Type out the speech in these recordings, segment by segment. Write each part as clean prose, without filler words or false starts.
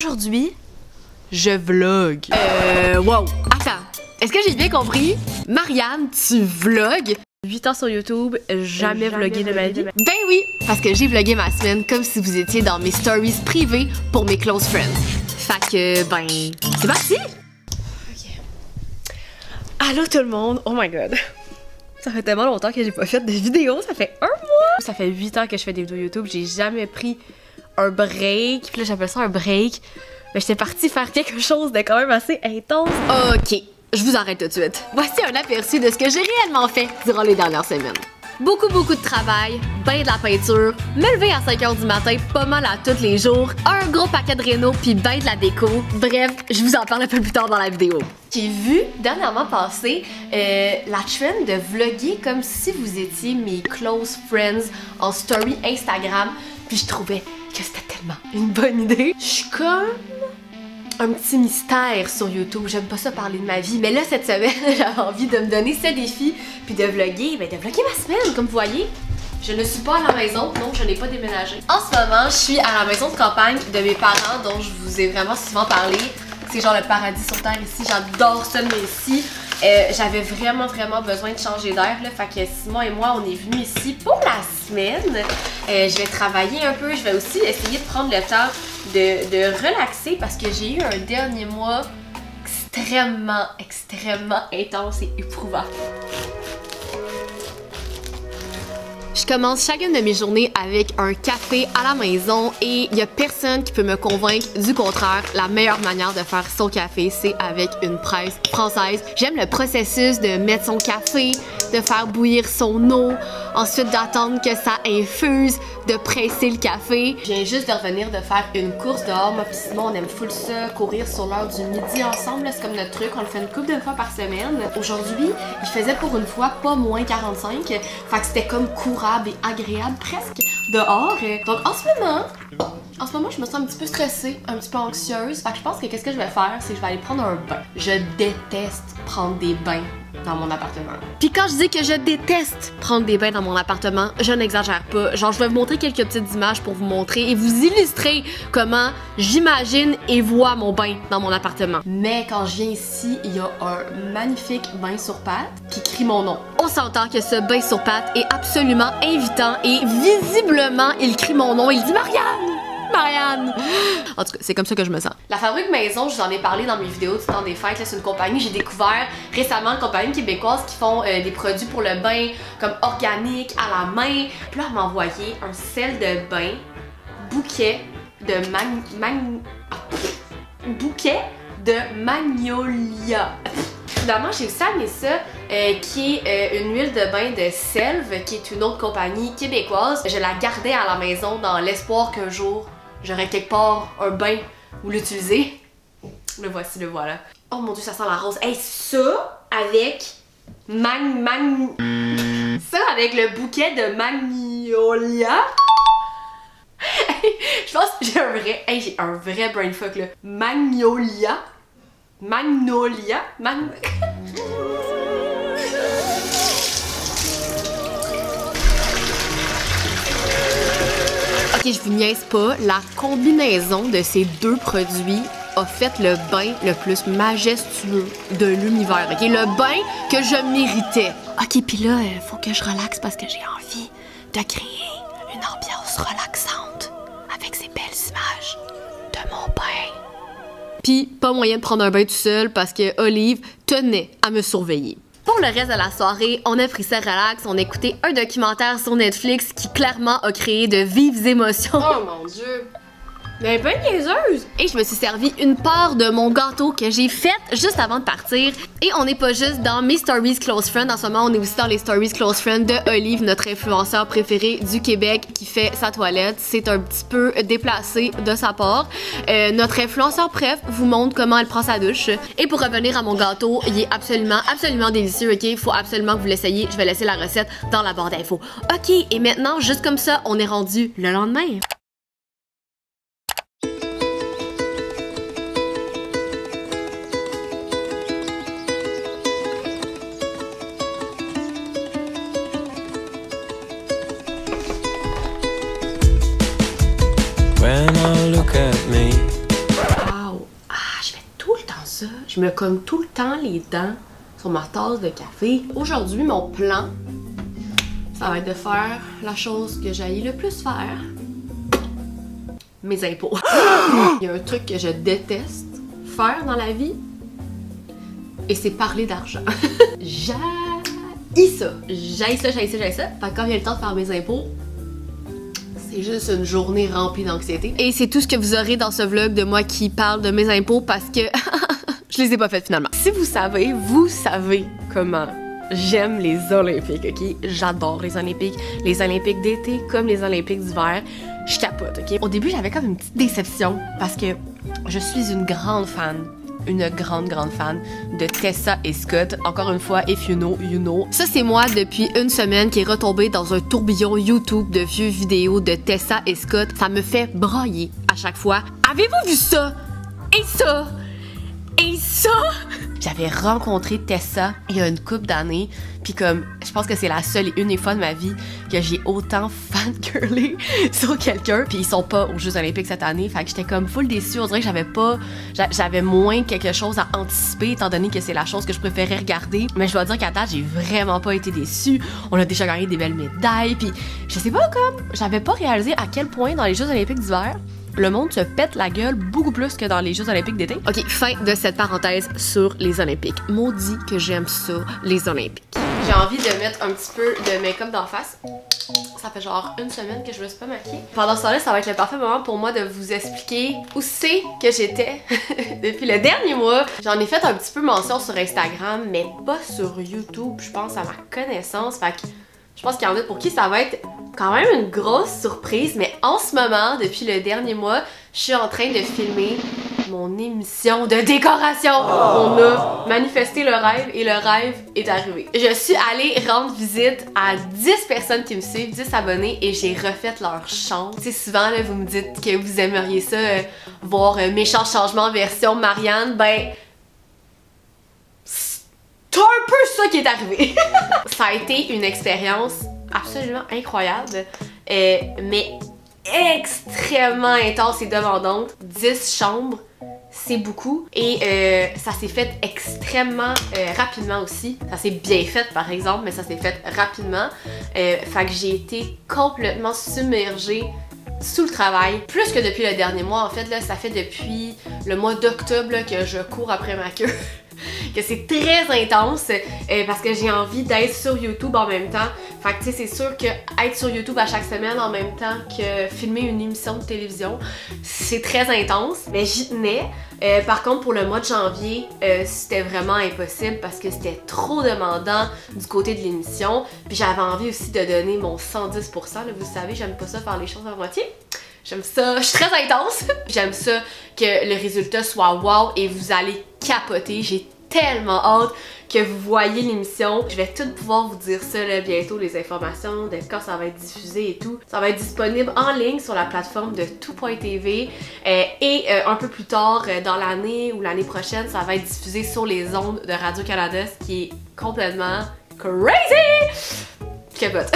Aujourd'hui, je vlog. Wow. Attends, est-ce que j'ai bien compris? Marianne, tu vlogs? 8 ans sur YouTube, jamais vlogué de ma vie. Ben oui, parce que j'ai vlogué ma semaine comme si vous étiez dans mes stories privées pour mes close friends. Fait que, ben, c'est parti! Ok. Allô tout le monde, oh my god. Ça fait tellement longtemps que j'ai pas fait de vidéos, ça fait 1 mois! Ça fait 8 ans que je fais des vidéos YouTube, j'ai jamais pris un break, puis là j'appelle ça un break. Mais j'étais partie faire quelque chose de quand même assez intense. Ok, je vous arrête tout de suite. Voici un aperçu de ce que j'ai réellement fait durant les dernières semaines. Beaucoup de travail, ben de la peinture, me lever à 5 h du matin pas mal à tous les jours, un gros paquet de réno puis ben de la déco. Bref, je vous en parle un peu plus tard dans la vidéo. J'ai vu dernièrement passer la trend de vlogger comme si vous étiez mes close friends en story Instagram, puis je trouvais que c'était tellement une bonne idée. Je suis comme un petit mystère sur YouTube. J'aime pas ça parler de ma vie, mais là cette semaine j'avais envie de me donner ce défi puis de vlogger, ben de vlogger ma semaine. Comme vous voyez, je ne suis pas à la maison, donc je n'ai pas déménagé. En ce moment, je suis à la maison de campagne de mes parents, dont je vous ai vraiment souvent parlé. C'est genre le paradis sur terre ici. J'adore ça, mais ici j'avais vraiment besoin de changer d'air là, fait que Simon et moi on est venus ici pour la semaine. Je vais travailler un peu, je vais aussi essayer de prendre le temps de relaxer parce que j'ai eu un dernier mois extrêmement intense et éprouvant. Je commence chacune de mes journées avec un café à la maison et il y a personne qui peut me convaincre du contraire. La meilleure manière de faire son café, c'est avec une presse française. J'aime le processus de mettre son café, de faire bouillir son eau, ensuite d'attendre que ça infuse, de presser le café. Je viens juste de revenir de faire une course dehors. Moi pis Simon, on aime full ça, courir sur l'heure du midi ensemble. C'est comme notre truc, on le fait une couple de fois par semaine. Aujourd'hui, il faisait pour une fois pas moins 45. Fait que c'était comme courable et agréable presque dehors. Donc en ce moment, je me sens un petit peu stressée, un petit peu anxieuse. Fait que je pense que qu'est-ce que je vais faire, c'est que je vais aller prendre un bain. Je déteste prendre des bains dans mon appartement. Puis quand je dis que je déteste prendre des bains dans mon appartement, je n'exagère pas. Genre, je vais vous montrer quelques petites images pour vous montrer et vous illustrer comment j'imagine et vois mon bain dans mon appartement. Mais quand je viens ici, il y a un magnifique bain sur pattes qui crie mon nom. On s'entend que ce bain sur pattes est absolument invitant et visiblement, il crie mon nom. Il dit Marianne! Marianne! En tout cas, c'est comme ça que je me sens. La Fabrique Maison, je vous en ai parlé dans mes vidéos du temps des fêtes. C'est une compagnie, j'ai découvert récemment une compagnie québécoise qui font des produits pour le bain comme organique, à la main. Puis là, elle m'a envoyé un sel de bain, bouquet de magnolia. Finalement, j'ai aussi amené ça, qui est une huile de bain de Selve, qui est une autre compagnie québécoise. Je la gardais à la maison dans l'espoir qu'un jour, j'aurais quelque part un bain où l'utiliser. Le voici, le voilà. Oh mon dieu, ça sent la rose. Hey, ça avec ça avec le bouquet de magnolia. Je pense que j'ai un vrai brainfuck là. Magnolia. Ok, je vous niaise pas, la combinaison de ces deux produits a fait le bain le plus majestueux de l'univers. Ok, le bain que je méritais. Ok, puis là, faut que je relaxe parce que j'ai envie de créer une ambiance relaxante avec ces belles images de mon bain. Puis pas moyen de prendre un bain tout seul parce que Olive tenait à me surveiller. Pour le reste de la soirée, on a pris ça relax, on a écouté un documentaire sur Netflix qui clairement a créé de vives émotions. Oh mon dieu! Mais pas niaiseuse! Et je me suis servi une part de mon gâteau que j'ai fait juste avant de partir. Et on n'est pas juste dans mes stories close friends. En ce moment, on est aussi dans les stories close friends de Olive, notre influenceur préféré du Québec qui fait sa toilette. C'est un petit peu déplacé de sa part. Notre influenceur préf vous montre comment elle prend sa douche. Et pour revenir à mon gâteau, il est absolument délicieux, ok? Il faut absolument que vous l'essayiez. Je vais laisser la recette dans la barre d'infos. Ok, et maintenant, juste comme ça, on est rendu le lendemain. When I look at me, ça. Je me cogne tout le temps les dents sur ma tasse de café. Aujourd'hui, mon plan, ça va être de faire la chose que j'haïs le plus faire. Mes impôts. Il y a un truc que je déteste faire dans la vie, et c'est parler d'argent. J'haïs ça. J'haïs ça. Fait que quand il y a le temps de faire mes impôts, c'est juste une journée remplie d'anxiété. Et c'est tout ce que vous aurez dans ce vlog de moi qui parle de mes impôts parce que je les ai pas faites finalement. Si vous savez comment j'aime les Olympiques, ok? J'adore les Olympiques d'été comme les Olympiques d'hiver. Je capote, ok? Au début, j'avais comme une petite déception parce que je suis une grande fan de Tessa et Scott. Encore une fois, if you know, you know. Ça, c'est moi depuis une semaine qui est retombée dans un tourbillon YouTube de vieux vidéos de Tessa et Scott. Ça me fait brailler à chaque fois. Avez-vous vu ça? Et ça? Et ça? J'avais rencontré Tessa il y a une couple d'années, puis comme, je pense que c'est la seule et unique fois de ma vie que j'ai autant fangirlé sur quelqu'un, puis ils sont pas aux Jeux Olympiques cette année, fait que j'étais comme full déçue. On dirait que j'avais moins quelque chose à anticiper, étant donné que c'est la chose que je préférais regarder. Mais je dois dire qu'à date, j'ai vraiment pas été déçue. On a déjà gagné des belles médailles, puis je sais pas, comme, j'avais pas réalisé à quel point dans les Jeux Olympiques d'hiver, le monde se pète la gueule beaucoup plus que dans les Jeux Olympiques d'été. Ok, fin de cette parenthèse sur les Olympiques. Maudit que j'aime ça, les Olympiques. J'ai envie de mettre un petit peu de make-up d'en face. Ça fait genre une semaine que je me suis pas maquillée. Pendant ce temps-là, ça va être le parfait moment pour moi de vous expliquer où c'est que j'étais depuis le dernier mois. J'en ai fait un petit peu mention sur Instagram, mais pas sur YouTube, je pense, à ma connaissance. Fait que je pense qu'il y en a pour qui ça va être quand même une grosse surprise, mais en ce moment, depuis le dernier mois, je suis en train de filmer mon émission de décoration. On a manifesté le rêve et le rêve est arrivé. Je suis allée rendre visite à 10 personnes qui me suivent, 10 abonnés, et j'ai refait leur chambre. Tu sais, souvent, là, vous me dites que vous aimeriez ça, voir méchant changement version Marianne, ben... c'est un peu ça qui est arrivé. Ça a été une expérience absolument incroyable, mais extrêmement intense et demandante. 10 chambres, c'est beaucoup, et ça s'est fait extrêmement rapidement aussi. Ça s'est bien fait par exemple, mais ça s'est fait rapidement. Fait que j'ai été complètement submergée sous le travail, plus que depuis le dernier mois. En fait, là, ça fait depuis le mois d'octobre que je cours après ma queue. Que c'est très intense parce que j'ai envie d'être sur YouTube en même temps. Fait que tu sais, c'est sûr que être sur YouTube à chaque semaine en même temps que filmer une émission de télévision, c'est très intense. Mais j'y tenais. Par contre, pour le mois de janvier, c'était vraiment impossible parce que c'était trop demandant du côté de l'émission. Puis j'avais envie aussi de donner mon 110%. Là, vous savez, j'aime pas ça faire les choses à moitié. J'aime ça, je suis très intense. J'aime ça que le résultat soit wow et vous allez capoter. J'ai tellement hâte que vous voyez l'émission. Je vais tout pouvoir vous dire ça là, bientôt, les informations de quand ça va être diffusé et tout. Ça va être disponible en ligne sur la plateforme de tout.tv et un peu plus tard dans l'année ou l'année prochaine, ça va être diffusé sur les ondes de Radio-Canada, ce qui est complètement crazy! Je capote.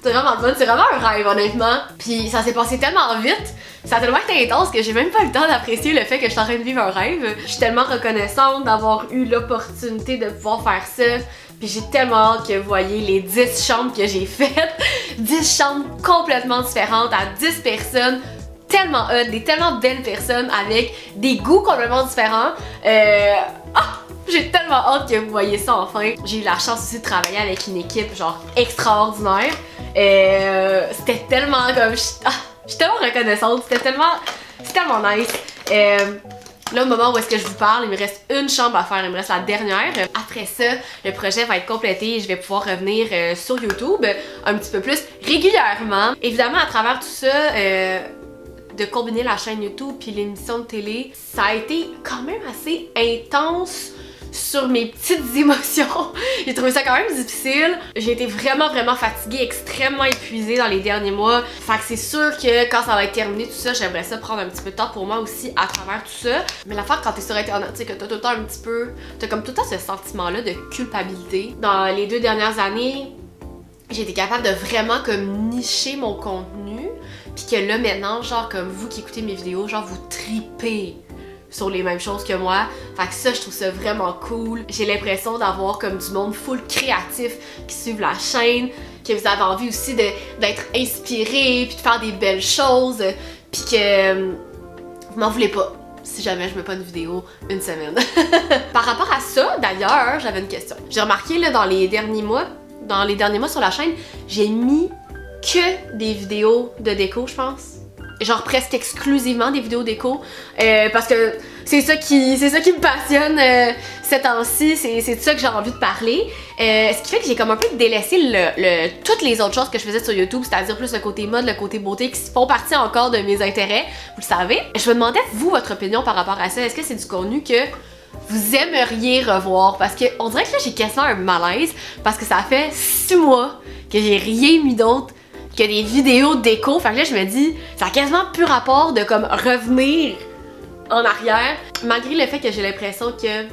C'est vraiment fun, c'est vraiment un rêve honnêtement. Puis ça s'est passé tellement vite, ça a tellement été intense que j'ai même pas le temps d'apprécier le fait que je suis en train de vivre un rêve. Je suis tellement reconnaissante d'avoir eu l'opportunité de pouvoir faire ça. Puis j'ai tellement hâte que vous voyez les 10 chambres que j'ai faites. 10 chambres complètement différentes à 10 personnes. Tellement hot, des tellement belles personnes avec des goûts complètement différents. J'ai tellement hâte que vous voyez ça enfin. J'ai eu la chance aussi de travailler avec une équipe genre extraordinaire. C'était tellement comme... je suis tellement reconnaissante, c'est tellement nice. Là, au moment où est-ce que je vous parle, il me reste une chambre à faire, il me reste la dernière. Après ça, le projet va être complété et je vais pouvoir revenir sur YouTube un petit peu plus régulièrement. Évidemment, à travers tout ça, de combiner la chaîne YouTube puis l'émission de télé, ça a été quand même assez intense sur mes petites émotions. J'ai trouvé ça quand même difficile. J'ai été vraiment fatiguée, extrêmement épuisée dans les derniers mois. Fait que c'est sûr que quand ça va être terminé tout ça, j'aimerais ça prendre un petit peu de temps pour moi aussi à travers tout ça. Mais l'affaire quand t'es sur internet, tu sais que t'as tout le temps un petit peu... T'as comme tout le temps ce sentiment-là de culpabilité. Dans les 2 dernières années, j'ai été capable de vraiment comme nicher mon contenu. Puis que là maintenant, genre comme vous qui écoutez mes vidéos, genre vous tripez sur les mêmes choses que moi. Fait que ça, je trouve ça vraiment cool. J'ai l'impression d'avoir comme du monde full créatif qui suivent la chaîne, que vous avez envie aussi d'être inspiré, puis de faire des belles choses, puis que vous m'en voulez pas si jamais je mets pas une vidéo une semaine. Par rapport à ça, d'ailleurs, j'avais une question. J'ai remarqué là dans les derniers mois sur la chaîne, j'ai mis que des vidéos de déco, je pense. Genre presque exclusivement des vidéos déco, parce que c'est ça qui me passionne ces temps-ci, c'est de ça que j'ai envie de parler. Ce qui fait que j'ai comme un peu délaissé toutes les autres choses que je faisais sur YouTube, c'est-à-dire plus le côté mode, le côté beauté, qui font partie encore de mes intérêts, vous le savez. Je me demandais, vous, votre opinion par rapport à ça, est-ce que c'est du contenu que vous aimeriez revoir? Parce que on dirait que là j'ai quasiment un malaise, parce que ça fait 6 mois que j'ai rien mis d'autre que des vidéos déco. Fait que là, je me dis, ça a quasiment plus rapport de comme revenir en arrière. Malgré le fait que j'ai l'impression que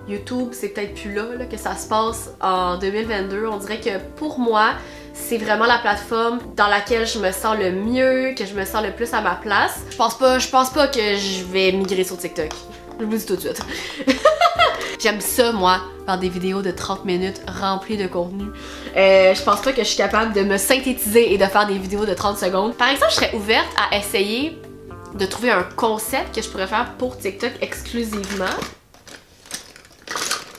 YouTube, c'est peut-être plus là, que ça se passe en 2022. On dirait que pour moi, c'est vraiment la plateforme dans laquelle je me sens le mieux, que je me sens le plus à ma place. Je pense pas que je vais migrer sur TikTok. Je vous le dis tout de suite. J'aime ça, moi, faire des vidéos de 30 minutes remplies de contenu. Je pense pas que je suis capable de me synthétiser et de faire des vidéos de 30 secondes. Par exemple, je serais ouverte à essayer de trouver un concept que je pourrais faire pour TikTok exclusivement.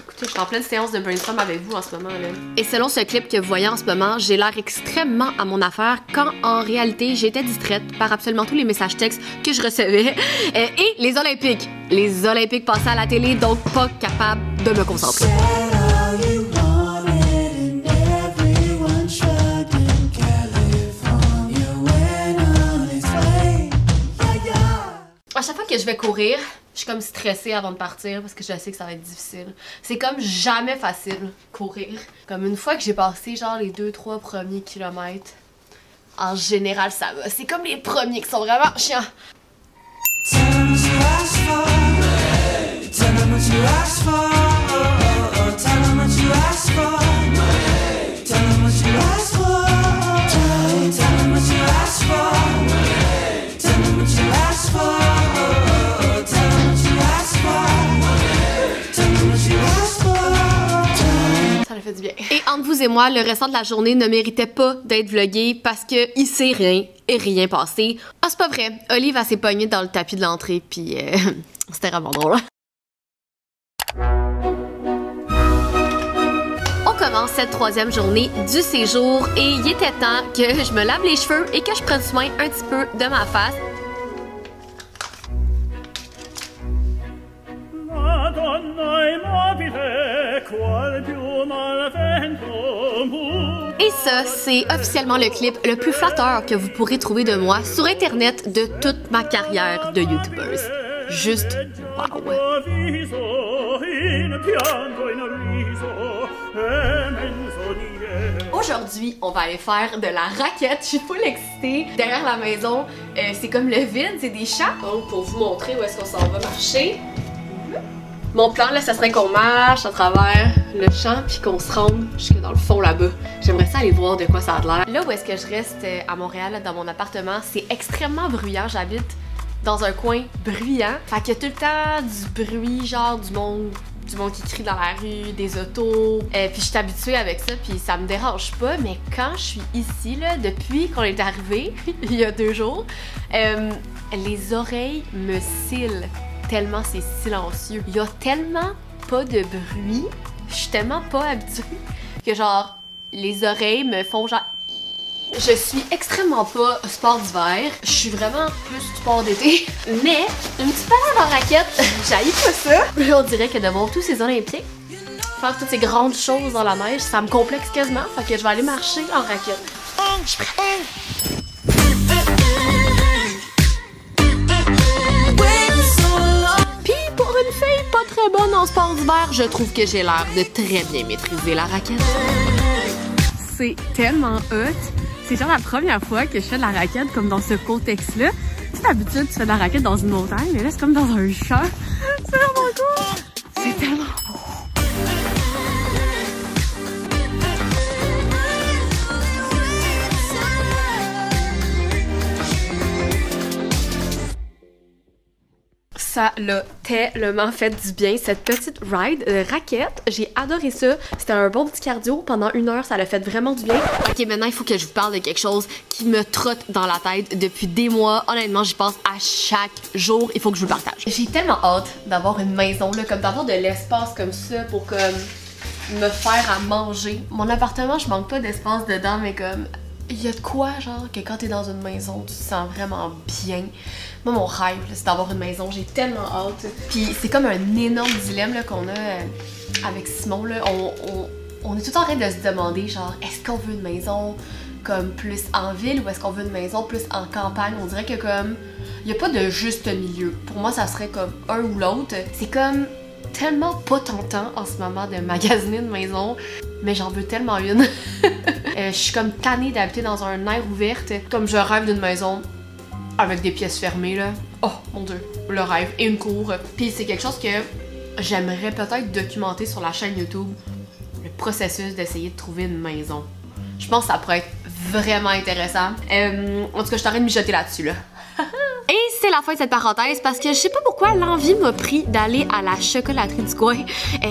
Écoutez, je suis en pleine séance de brainstorm avec vous en ce moment, là. Et selon ce clip que vous voyez en ce moment, j'ai l'air extrêmement à mon affaire quand en réalité j'étais distraite par absolument tous les messages textes que je recevais. Et les Olympiques. Les Olympiques passaient à la télé, donc pas capable de me concentrer. À chaque fois que je vais courir, je suis comme stressée avant de partir parce que je sais que ça va être difficile. C'est comme jamais facile, courir. Comme une fois que j'ai passé genre les 2-3 premiers kilomètres, en général ça va. C'est comme les premiers qui sont vraiment chiants. Et entre vous et moi, le restant de la journée ne méritait pas d'être vlogué parce que il s'est rien et rien passé. Ah, c'est pas vrai. Olive, elle s'est pognée dans le tapis de l'entrée, puis c'était vraiment drôle. On commence cette 3e journée du séjour et il était temps que je me lave les cheveux et que je prenne soin un petit peu de ma face. Et ça, c'est officiellement le clip le plus flatteur que vous pourrez trouver de moi sur internet de toute ma carrière de youtubeuse. Juste wow! Aujourd'hui, on va aller faire de la raquette. Je suis full excitée. Derrière la maison, c'est comme le vide, c'est des champs. Donc, pour vous montrer où est-ce qu'on s'en va marcher. Mon plan, là, ça serait qu'on marche à travers le champ puis qu'on se rende jusque dans le fond là-bas. J'aimerais ça aller voir de quoi ça a l'air. Là où est-ce que je reste à Montréal, là, dans mon appartement, c'est extrêmement bruyant. J'habite dans un coin bruyant. Fait qu'il y a tout le temps du bruit, genre du monde qui crie dans la rue, des autos. Puis je suis habituée avec ça, puis ça me dérange pas. Mais quand je suis ici, là, depuis qu'on est arrivé, il y a 2 jours, les oreilles me scellent. Tellement c'est silencieux. Il y a tellement pas de bruit. Je suis tellement pas habituée que genre les oreilles me font genre... Je suis extrêmement pas sport d'hiver. Je suis vraiment plus sport d'été. Mais une petite balade en raquette, j'haïs pas ça. On dirait que de voir tous ces Olympiques faire toutes ces grandes choses dans la neige, ça me complexe quasiment. Fait que je vais aller marcher en raquette. Je suis prête. Une fille pas très bonne en sport d'hiver, je trouve que j'ai l'air de très bien maîtriser la raquette. C'est tellement hot. C'est genre la première fois que je fais de la raquette comme dans ce contexte-là. Tu sais, d'habitude, tu fais de la raquette dans une montagne, mais là, c'est comme dans un champ. C'est vraiment cool. C'est tellement beau. ça l'a tellement fait du bien, cette petite ride raquette. J'ai adoré ça. C'était un bon petit cardio. Pendant 1 heure, ça l'a fait vraiment du bien. Ok, maintenant, il faut que je vous parle de quelque chose qui me trotte dans la tête depuis des mois. Honnêtement, j'y pense à chaque jour. Il faut que je vous le partage. J'ai tellement hâte d'avoir une maison, là, comme d'avoir de l'espace comme ça pour comme me faire à manger. Mon appartement, je manque pas d'espace dedans, mais comme il y a de quoi, genre, que quand t'es dans une maison, tu te sens vraiment bien. Moi, mon rêve, c'est d'avoir une maison. J'ai tellement hâte. Puis c'est comme un énorme dilemme qu'on a avec Simon. Là. On est tout en train de se demander, genre, est-ce qu'on veut une maison comme plus en ville ou est-ce qu'on veut une maison plus en campagne? On dirait que comme, il n'y a pas de juste milieu. Pour moi, ça serait comme un ou l'autre. C'est comme tellement pas tentant en ce moment de magasiner une maison, mais j'en veux tellement une. Je suis comme tannée d'habiter dans un air ouvert, comme je rêve d'une maison avec des pièces fermées là. Oh mon dieu, le rêve et une cour. Puis c'est quelque chose que j'aimerais peut-être documenter sur la chaîne YouTube, le processus d'essayer de trouver une maison. Je pense que ça pourrait être vraiment intéressant. En tout cas, je t'arrête de mijoter là-dessus là. Et c'est la fin de cette parenthèse parce que je sais pas pourquoi l'envie m'a pris d'aller à la chocolaterie du coin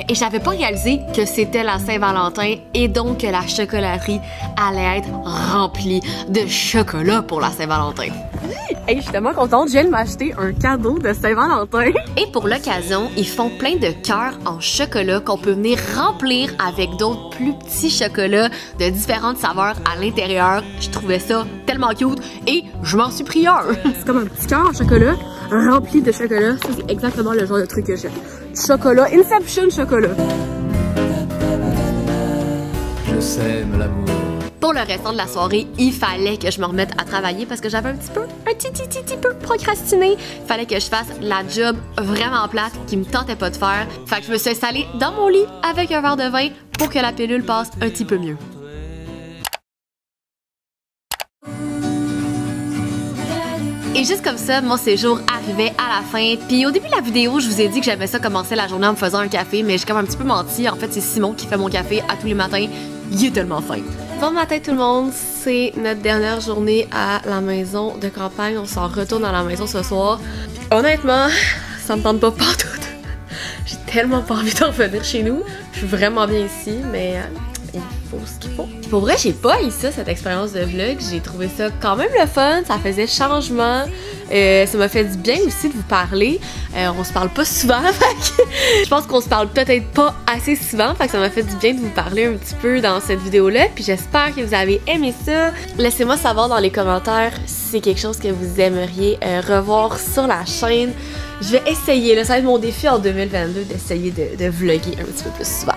et j'avais pas réalisé que c'était la Saint-Valentin et donc que la chocolaterie allait être remplie de chocolat pour la Saint-Valentin. Hey, je suis tellement contente, je viens de m'acheter un cadeau de Saint-Valentin. Et pour l'occasion, ils font plein de cœurs en chocolat qu'on peut venir remplir avec d'autres plus petits chocolats de différentes saveurs à l'intérieur. Je trouvais ça tellement cute et je m'en suis pris un. C'est comme un petit cœur en chocolat rempli de chocolat. Ça, c'est exactement le genre de truc que j'aime. Chocolat, Inception chocolat. Je sème l'amour. Pour le restant de la soirée, il fallait que je me remette à travailler parce que j'avais un petit peu procrastiné. Il fallait que je fasse la job vraiment plate qui me tentait pas de faire. Fait que je me suis installée dans mon lit avec un verre de vin pour que la pilule passe un petit peu mieux. Et juste comme ça, mon séjour arrivait à la fin. Puis au début de la vidéo, je vous ai dit que j'aimais ça commencer la journée en me faisant un café, mais j'ai comme un petit peu menti. En fait, c'est Simon qui fait mon café à tous les matins. Il est tellement fin. Bon matin tout le monde, c'est notre dernière journée à la maison de campagne. On s'en retourne à la maison ce soir. Honnêtement, ça me tente pas partout. J'ai tellement pas envie de revenir chez nous. Je suis vraiment bien ici, mais il faut ce qu'il faut. Pour vrai, j'ai pas eu ça, cette expérience de vlog. J'ai trouvé ça quand même le fun. Ça faisait changement. Ça m'a fait du bien aussi de vous parler. On se parle pas souvent. Je pense qu'on se parle peut-être pas assez souvent. Fait que ça m'a fait du bien de vous parler un petit peu dans cette vidéo-là. Puis j'espère que vous avez aimé ça. Laissez-moi savoir dans les commentaires si c'est quelque chose que vous aimeriez revoir sur la chaîne. Je vais essayer, là, ça va être mon défi en 2022 d'essayer de vlogger un petit peu plus souvent.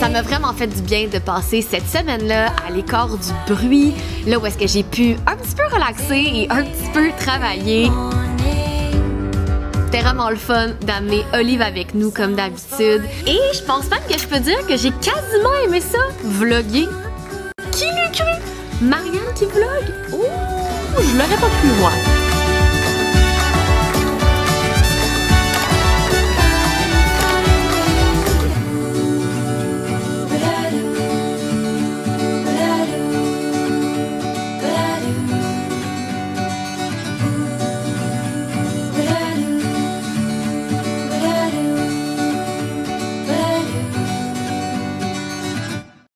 Ça m'a vraiment fait du bien de passer cette semaine-là à l'écart du bruit, là où est-ce que j'ai pu un petit peu relaxer et un petit peu travailler. C'était vraiment le fun d'amener Olive avec nous comme d'habitude. Et je pense même que je peux dire que j'ai quasiment aimé ça, vlogger. Qui l'eût cru? Marianne qui vlog? Ouh, je l'aurais pas pu moi.